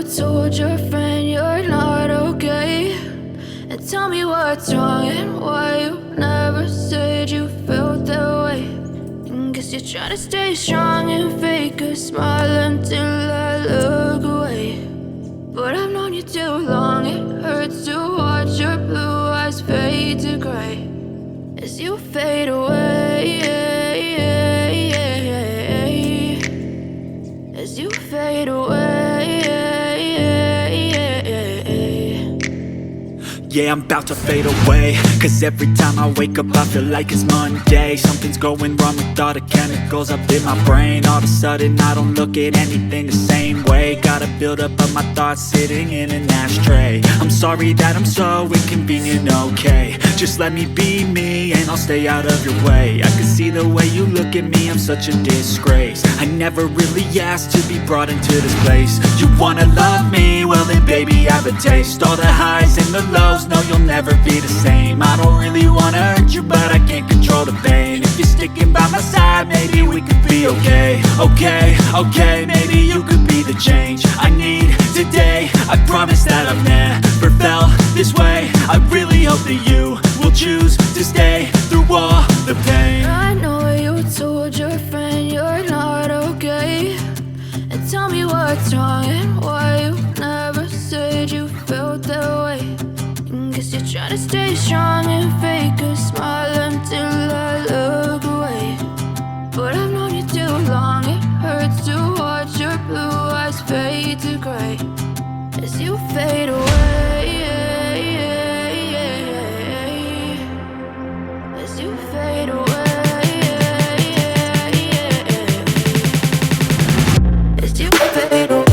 told your friend you're not okay, and tell me what's wrong and why you never said you felt that way. And guess you're trying to stay strong and fake a smile until I look away. But I've known you too long, it hurts to watch your blue eyes fade to gray as you fade away, as you fade away. Yeah, I'm about to fade away, cause every time I wake up I feel like it's Monday. Something's going wrong with all the chemicals up in my brain. All of a sudden I don't look at anything the same way. Got a buildup of my thoughts sitting in an ashtray. I'm sorry that I'm so inconvenient, okay. Just let me be me and I'll stay out of your way. I can see the way you look at me, I'm such a disgrace. I never really asked to be brought into this place. You wanna love me? Well then baby I have a taste. All the highs and the lows, no, you'll never be the same. I don't really wanna hurt you, but I can't control the pain. If you're sticking by my side, maybe we could be okay. Okay, maybe you could be the change I need today. I promise that I've never felt this way. I really hope that you will choose to stay through all the pain. I know you told your friend you're not okay, and tell me what's wrong and why you never said you felt that way. Guess you're trying to stay strong and fake a smile until I look away. But I've known you too long, it hurts to watch your blue eyes fade to gray as you fade away, as you fade away, as you fade away.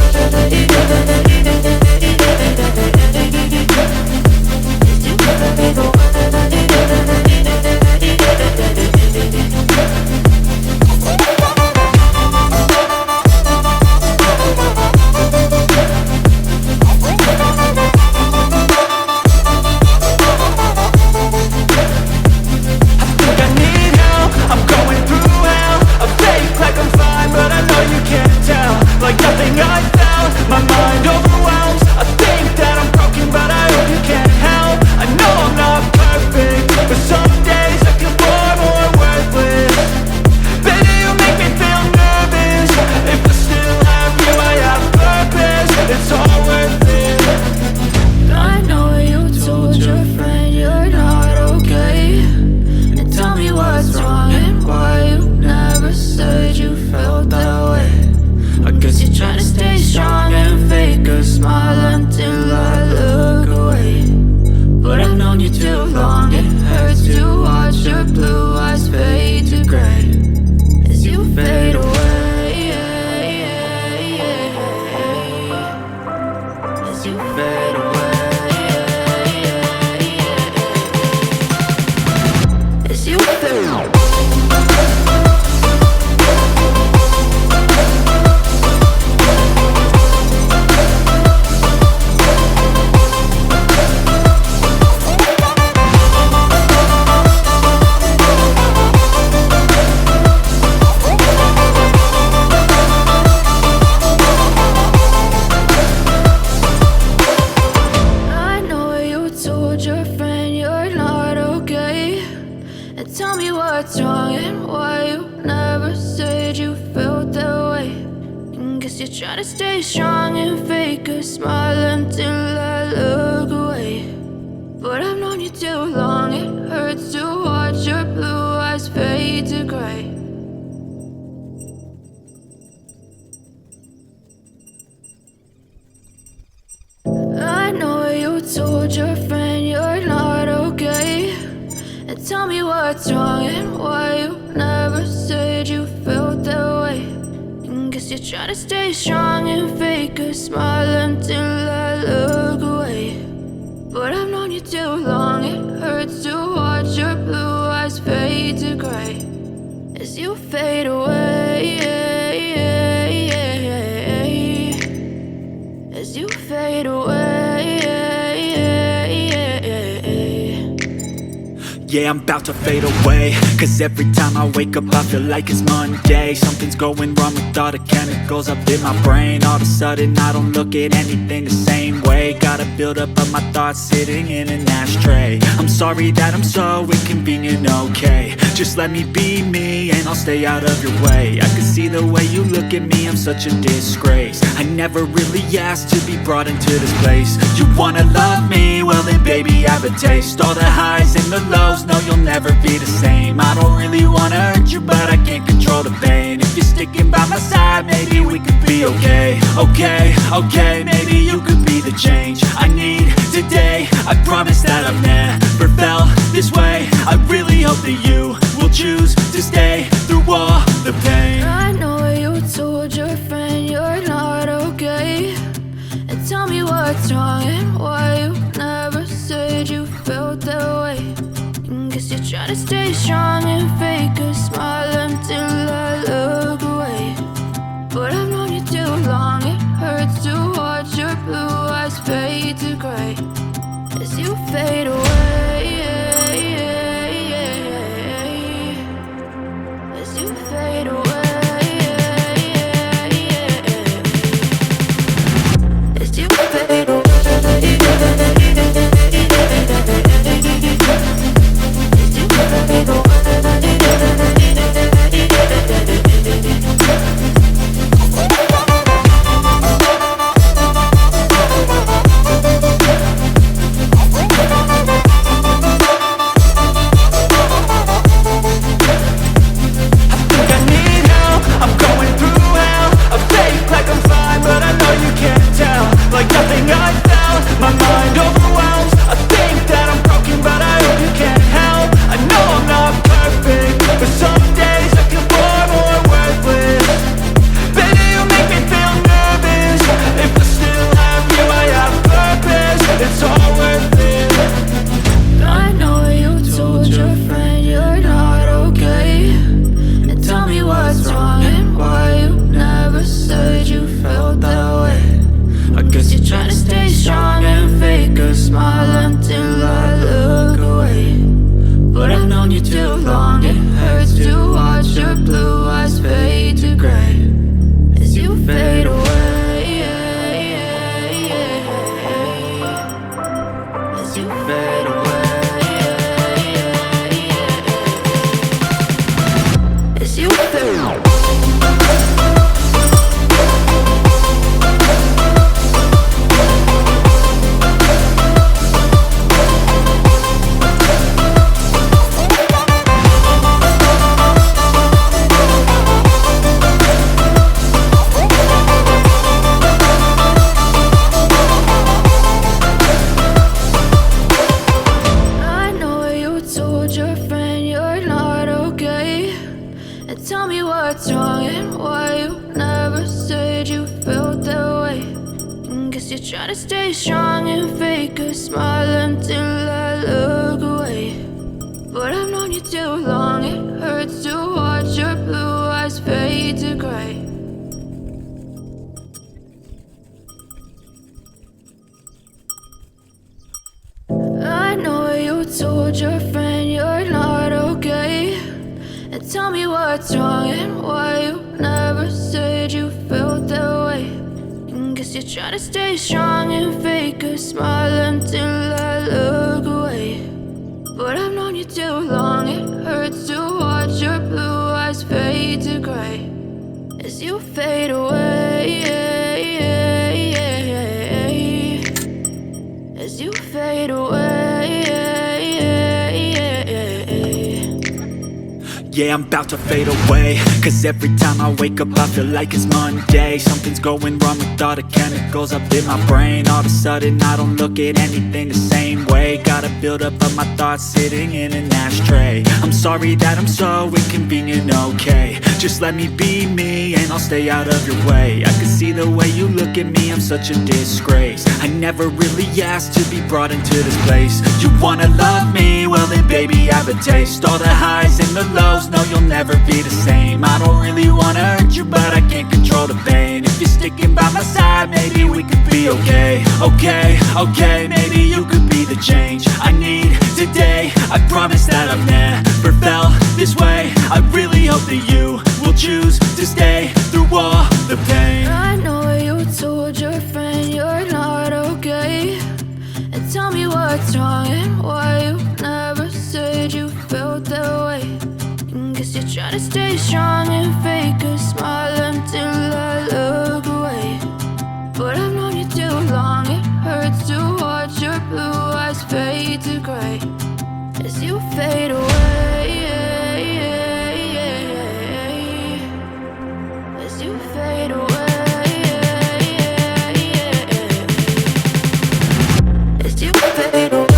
Yeah, I'm about to fade away, cause every time I wake up I feel like it's Monday. Something's going wrong with all the chemicals up in my brain. All of a sudden I don't look at anything the same way. Gotta build up of my thoughts sitting in an ashtray. I'm sorry that I'm so inconvenient, okay. Just let me be me and I'll stay out of your way. I can see the way you look at me, I'm such a disgrace. I never really asked to be brought into this place. You wanna love me? Well then baby I have a taste. All the highs and the lows, no you'll never be the same. I don't really wanna hurt you but I can't control the pain. If you're sticking by my side maybe we could be okay. Okay, maybe you could be the change I need today. I promise that I've never felt this way. I really hope that you will choose to stay through all the pain. I know you told your friend you're not okay, and tell me what's wrong and why you never said you felt that way. Guess you're trying to stay strong and fake a smile until I look away. But I've known you too long, it hurts to watch your blue eyes fade to gray as you fade away. As you fade away. As you fade away. Try to stay strong and fake a smile until I look away. But I've known you too long, it hurts to watch your blue eyes fade to gray. I know you told your friend you're not okay, and tell me what's wrong and why you never said you felt that way. Guess you're trying to stay strong and fake a smile until I look away. But I've known you too long, it hurts to watch your blue eyes fade to gray as you fade away. As you fade away. Yeah, I'm about to fade away, cause every time I wake up I feel like it's Monday. Something's going wrong with all the chemicals up in my brain. All of a sudden I don't look at anything the same way. Gotta build up of my thoughts sitting in an ashtray. I'm sorry that I'm so inconvenient, okay. Just let me be me and I'll stay out of your way. I can see the way you look at me, I'm such a disgrace. I never really asked to be brought into this place. You wanna love me? Well then baby I have a taste. All the highs and the lows, know you'll never be the same. I don't really wanna hurt you, but I can't control the pain. If you're sticking by my side, maybe we could be okay. Okay, okay, maybe you could be the change I need today. I promise that I've never felt this way. I really hope that you will choose to stay through all the pain. I know you told your friend you're not okay, and tell me what's wrong and why you never said you felt that way. Guess you're trying to stay strong and fake a smile until I look away. But I've known you too long, it hurts to watch your blue eyes fade to gray as you fade away. As you fade away. As you fade away.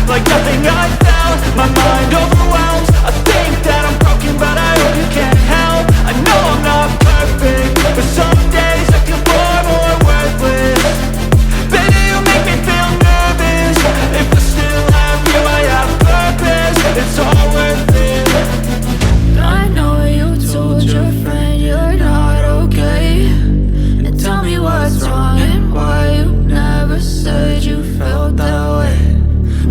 Like nothing I felt, my mind overwhelms. I think that I'm broken, but I hope you can't help. I know I'm not perfect, but some days I feel far more worthless. Baby, you make me feel nervous. If I still have you, I have purpose. It's all worth it. I know you told your friend you're not okay, and tell me what's wrong and why you never said you felt that way.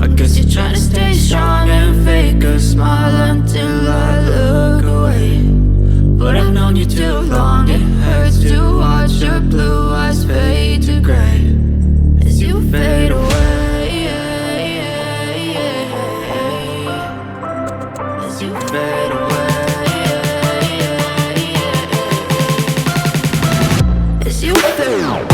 I guess you're trying to stay strong and fake a smile until I look away. But I've known you too long, it hurts to watch your blue eyes fade to gray as you fade away. As you fade away. As you fade away.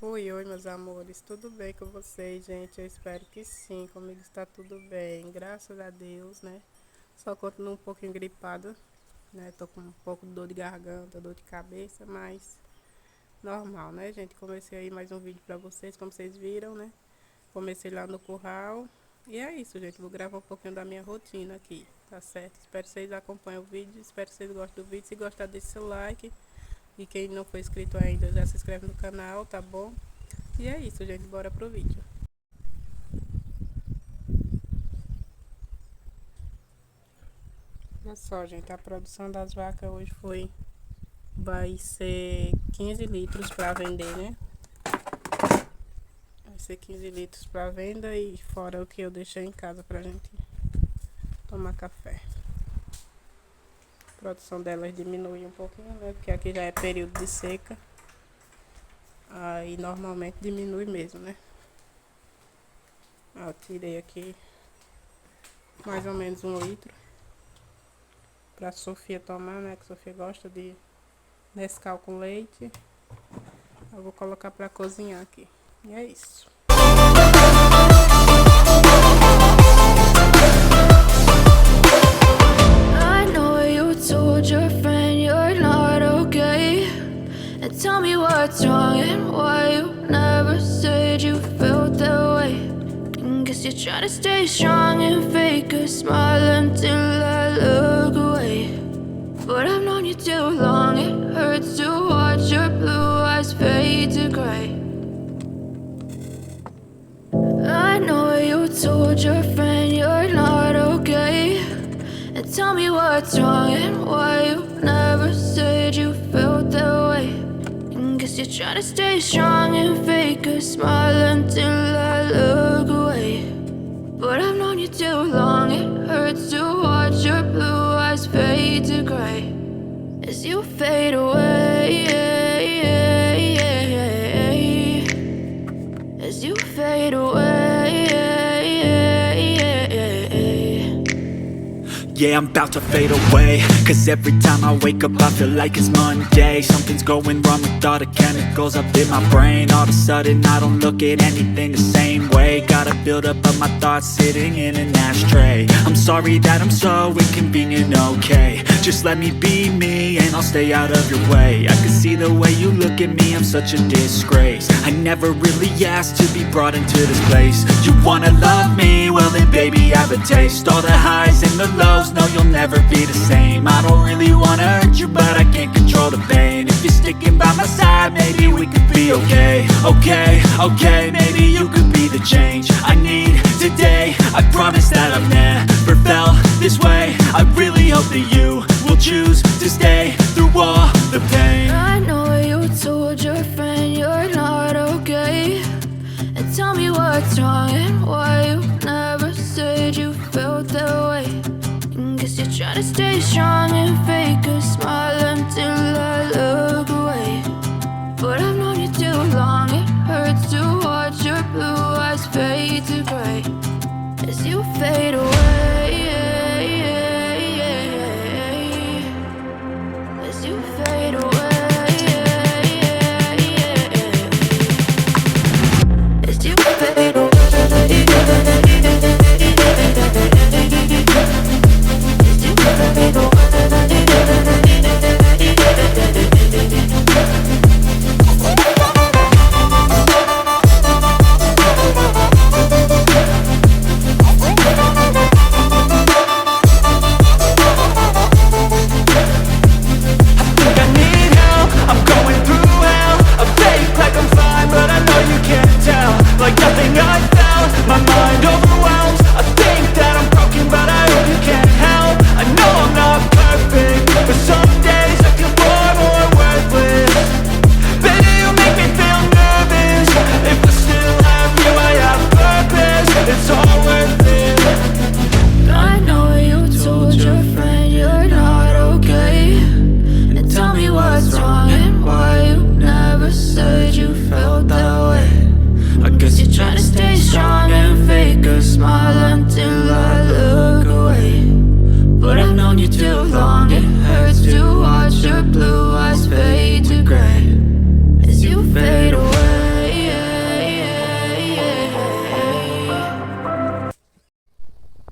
Oi, meus amores, tudo bem com vocês, gente? Eu espero que sim, comigo está tudo bem, graças a Deus, né? Só continuo um pouquinho gripada, né? Tô com um pouco de dor de garganta, dor de cabeça, mas normal, né, gente? Comecei aí mais um vídeo pra vocês, como vocês viram, né? Comecei lá no curral e é isso, gente. Vou gravar um pouquinho da minha rotina aqui, tá certo? Espero que vocês acompanhem o vídeo, espero que vocês gostem do vídeo. Se gostar, deixe seu like. E quem não for inscrito ainda, já se inscreve no canal, tá bom? E é isso, gente. Bora pro vídeo. Olha só, gente. A produção das vacas hoje vai ser 15 litros pra vender, né? Vai ser 15 litros pra venda e fora o que eu deixei em casa pra gente tomar café. A produção delas diminui um pouquinho, né? Porque aqui já é período de seca. Aí normalmente diminui mesmo, né? Ó, tirei aqui mais ou menos 1 litro pra Sofia tomar, né? Que a Sofia gosta de Nescau com leite. Eu vou colocar pra cozinhar aqui. E é isso. I know you told your friend you're not okay, and tell me what's wrong and why you never said you felt that way. Guess you're trying to stay strong and fake a smile until I look away. But I've known you too long, it hurts to watch your blue eyes fade to gray. I know you told your friend you're not okay, and tell me what's wrong and why you never said you felt that way. Guess you're trying to stay strong and fake a smile until I look away. But I've known you too long, it hurts to watch your blue eyes fade to gray as you fade away. As you fade away. Yeah, I'm about to fade away, cause every time I wake up I feel like it's Monday. Something's going wrong with all the chemicals up in my brain. All of a sudden I don't look at anything the same way. Gotta build up of my thoughts sitting in an ashtray. I'm sorry that I'm so inconvenient, okay. Just let me be me and I'll stay out of your way. I can see the way you look at me, I'm such a disgrace. I never really asked to be brought into this place. You wanna love me? Well then baby I have a taste. All the highs and the lows, no you'll never be the same. I don't really wanna hurt you but I can't control the pain. If you're sticking by my side maybe we could be okay. Okay, maybe you could be the change I need today. I promise that I've never felt this way. I really hope that you will choose to stay through all the pain. I know you told your friend you're not okay, and tell me what's wrong and why you never said you felt that way. Guess you're trying to stay strong and fake a smile until I look away. But I've known you too long, it hurts to watch your blue eyes fade to gray as you fade away. As you fade away. As you fade away.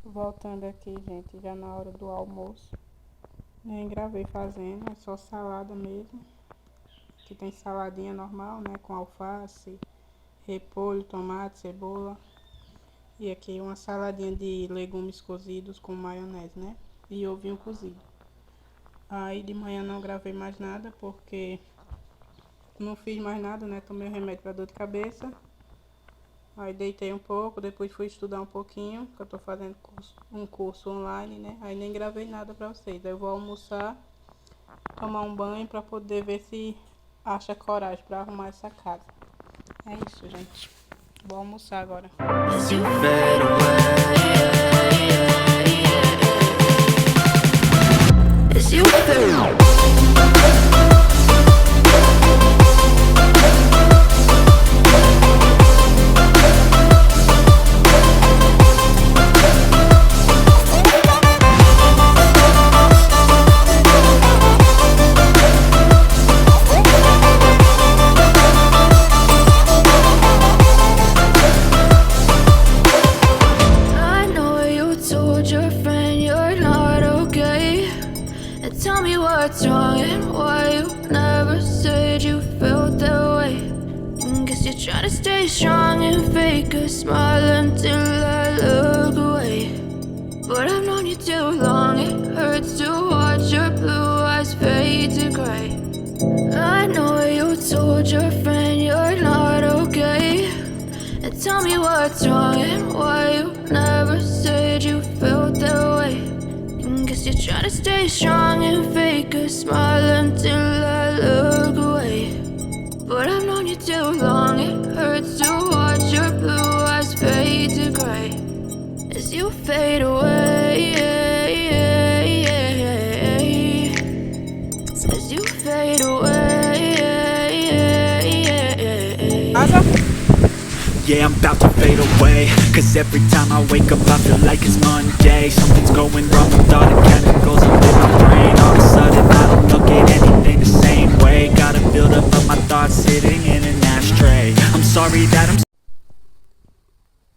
Voltando aqui, gente, já na hora do almoço. Nem gravei fazendo, é só salada mesmo. Aqui tem saladinha normal, né, com alface, repolho, tomate, cebola. E aqui uma saladinha de legumes cozidos com maionese, né, e ovinho cozido. Aí de manhã não gravei mais nada porque não fiz mais nada, né, tomei um remédio para dor de cabeça. Aí deitei um pouco, depois fui estudar um pouquinho, que eu tô fazendo um curso online, né? Aí nem gravei nada pra vocês. Aí eu vou almoçar, tomar um banho pra poder ver se acha coragem pra arrumar essa casa. É isso, gente. Vou almoçar agora. As you fade away. As you fade away. What's wrong and why you never said you felt that way. Guess you're trying to stay strong and fake a smile until I look away. But I've known you too long, it hurts to watch your blue eyes fade to gray. I know you told your friend you're not okay, and tell me what's wrong and why you never said you felt that way. Guess you're trying to stay strong and fake a smile until I look away. But I've known you too long, it hurts to watch your blue eyes fade to gray as you fade away. As you fade away. yeah, I'm about to fade away. Cause every time I wake up I feel like it's Monday. Something's going wrong with all the chemicals up in my brain. All of a sudden I don't look at anything the same way. Gotta build up of my thoughts sitting in an ashtray. I'm sorry that I'm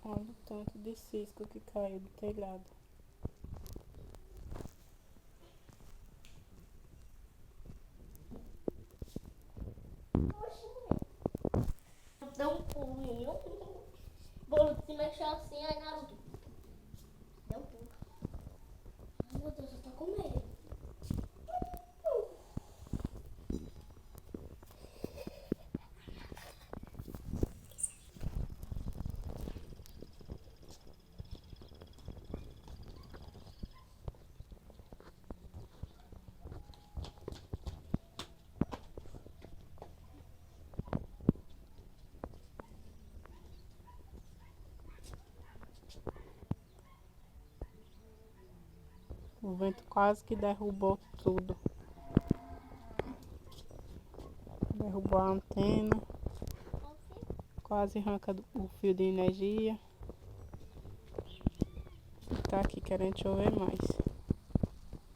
Olha o tanto de cisco que caiu do telhado. Deu um pulinho. Bolo se mexeu assim, aí Naruto. Deu um pulo. Ai meu Deus, eu tô com medo. O vento quase que derrubou tudo. Derrubou a antena. Quase arranca o fio de energia. Tá aqui querendo chover mais.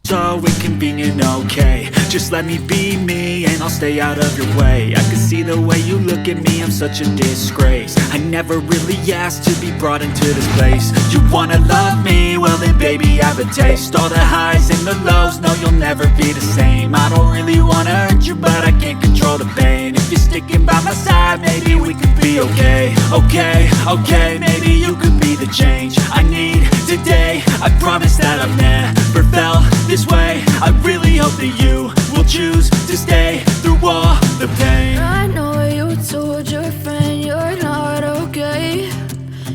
so inconvenient, okay. Just let me be me and I'll stay out of your way. I can see the way you look at me, I'm such a disgrace. I never really asked to be brought into this place. You wanna love me? Well then baby I have a taste. All the highs and the lows, no you'll never be the same. I don't really wanna hurt you but I can't control the pain. If you're sticking by my side, maybe we could be okay. Okay, okay, maybe you could be the change I need today. I promise that I've never felt this way. I really hope that you will choose to stay through all the pain. I know you told your friend you're not okay,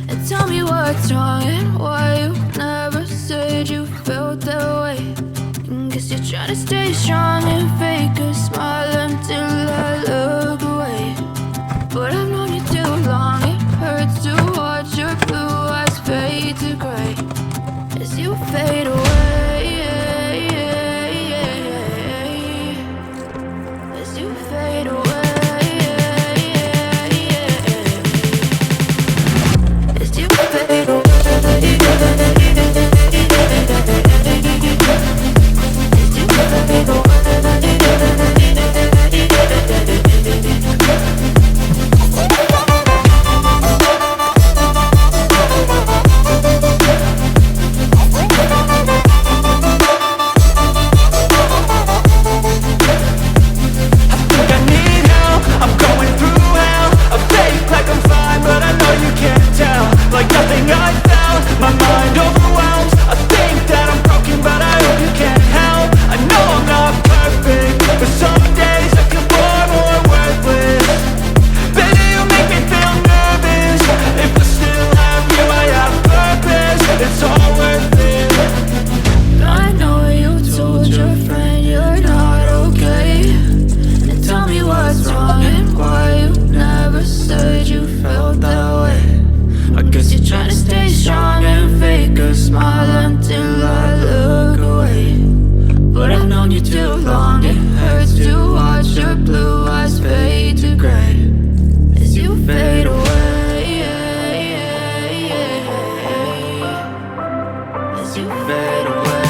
and tell me what's wrong and why you never said you felt that way. Guess you're trying to stay strong and fake a smile until I look away. But I've known you too long, it hurts to watch your blue eyes fade to gray as you fade away. As you fade away. As you fade away. As you fade away.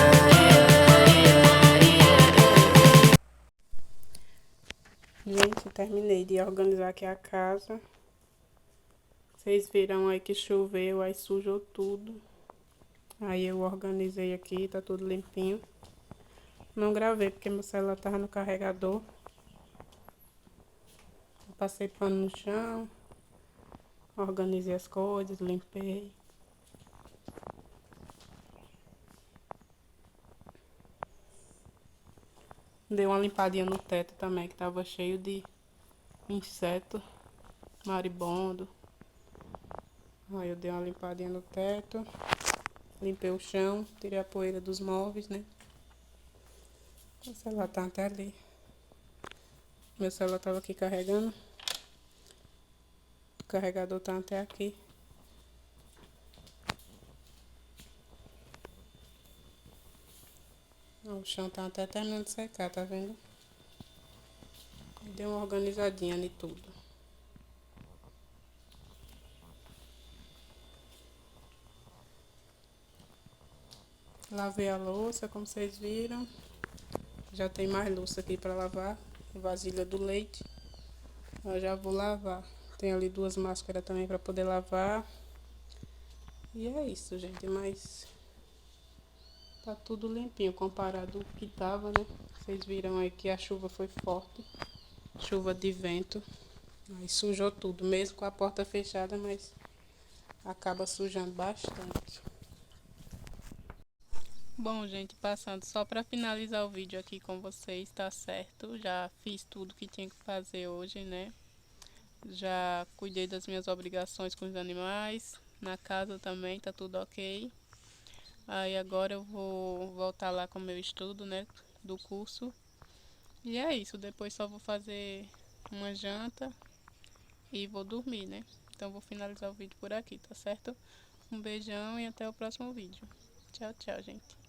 Gente, terminei de organizar aqui a casa. Vocês viram aí que choveu, aí sujou tudo. Aí eu organizei aqui, tá tudo limpinho. Não gravei porque meu celular tava no carregador. Eu passei pano no chão. Organizei as coisas, limpei. Dei uma limpadinha no teto também, que tava cheio de inseto, maribondo. Aí eu dei uma limpadinha no teto. Limpei o chão, tirei a poeira dos móveis, né? O celular tá até ali. Meu celular tava aqui carregando. O carregador tá até aqui. O chão tá até terminando de secar, tá vendo? Dei uma organizadinha em tudo. Lavei a louça, como vocês viram. Já tem mais louça aqui para lavar. Vasilha do leite. Eu já vou lavar. Tem ali 2 máscaras também para poder lavar. E é isso, gente. Mas tá tudo limpinho comparado ao que tava, né? Vocês viram aí que a chuva foi forte. Chuva de vento. Aí sujou tudo, mesmo com a porta fechada, mas acaba sujando bastante. Bom, gente, passando só para finalizar o vídeo aqui com vocês, tá certo? Já fiz tudo que tinha que fazer hoje, né? Já cuidei das minhas obrigações com os animais, na casa também, tá tudo ok. Aí agora eu vou voltar lá com o meu estudo, né, do curso. E é isso, depois só vou fazer uma janta e vou dormir, né? Então vou finalizar o vídeo por aqui, tá certo? Um beijão e até o próximo vídeo. Tchau, tchau, gente.